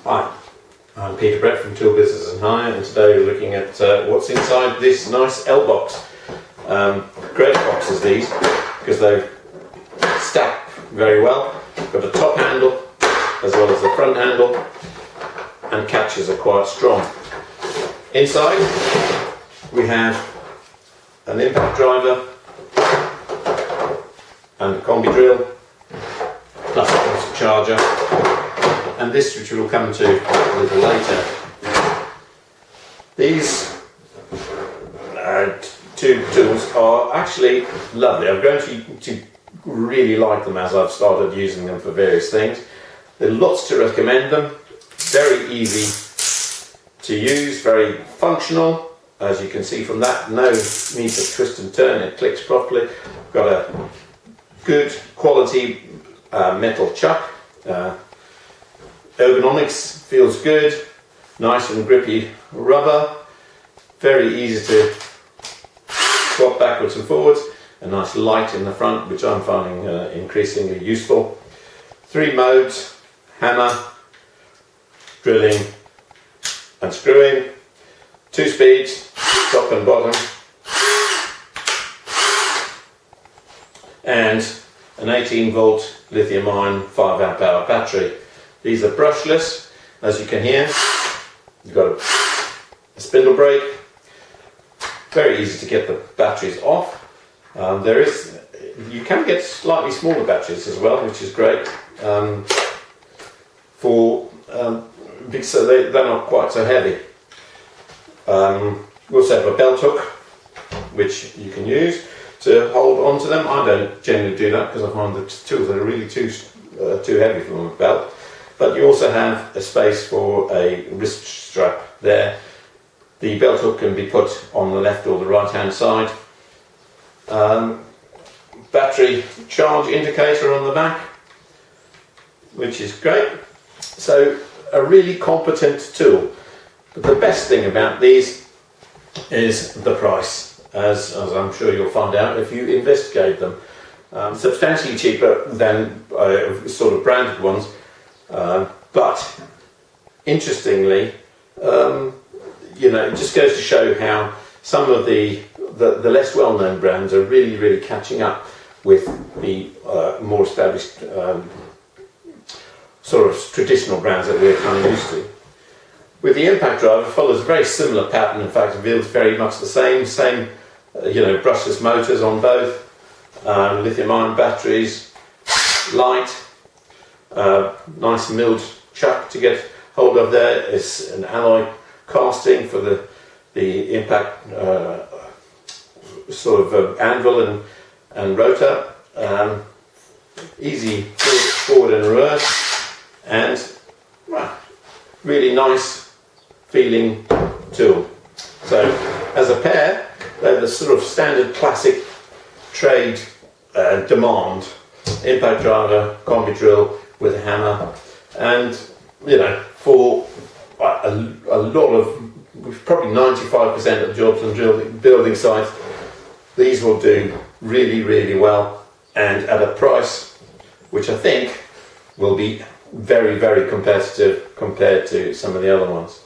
Hi, I'm Peter Brett from ToolBUSINESS+HIRE, and today we're looking at what's inside this nice L box. Great boxes these, because they stack very well. Got a top handle as well as the front handle, and catches are quite strong. Inside we have an impact driver and a combi drill, plus a charger, and this, which we'll come to a little later. These two tools are actually lovely. I'm going to really like them as I've started using them for various things. There are lots to recommend them. Very easy to use, very functional. As you can see from that, no need to twist and turn, it clicks properly. Got a good quality metal chuck. Ergonomics feels good, nice and grippy rubber, very easy to swap backwards and forwards, a nice light in the front, which I'm finding increasingly useful. 3 modes: hammer, drilling and screwing, 2 speeds, top and bottom, and an 18 volt lithium ion 5 amp hour battery. These are brushless, as you can hear. You've got a spindle brake. Very easy to get the batteries off. You can get slightly smaller batteries as well, which is great. Because they're not quite so heavy. We also have a belt hook, which you can use to hold onto them. I don't generally do that because I find the tools are really too heavy for my belt. But you also have a space for a wrist strap there. The belt hook can be put on the left or the right hand side. Battery charge indicator on the back, which is great. So a really competent tool. But the best thing about these is the price, as I'm sure you'll find out if you investigate them. Substantially cheaper than sort of branded ones. But interestingly, it just goes to show how some of the less well-known brands are really catching up with the more established sort of traditional brands that we're kind of used to. With the impact driver, it follows a very similar pattern. In fact, it feels very much the same brushless motors on both, lithium-ion batteries, light. Nice milled chuck to get hold of there. It's an alloy casting for the impact sort of anvil and rotor. Easy forward and reverse, and really nice feeling tool. So as a pair, they're the sort of standard classic trade demand: impact driver, combi drill with a hammer, and for a lot of, probably 95% of jobs on building sites, these will do really well, and at a price which I think will be very competitive compared to some of the other ones.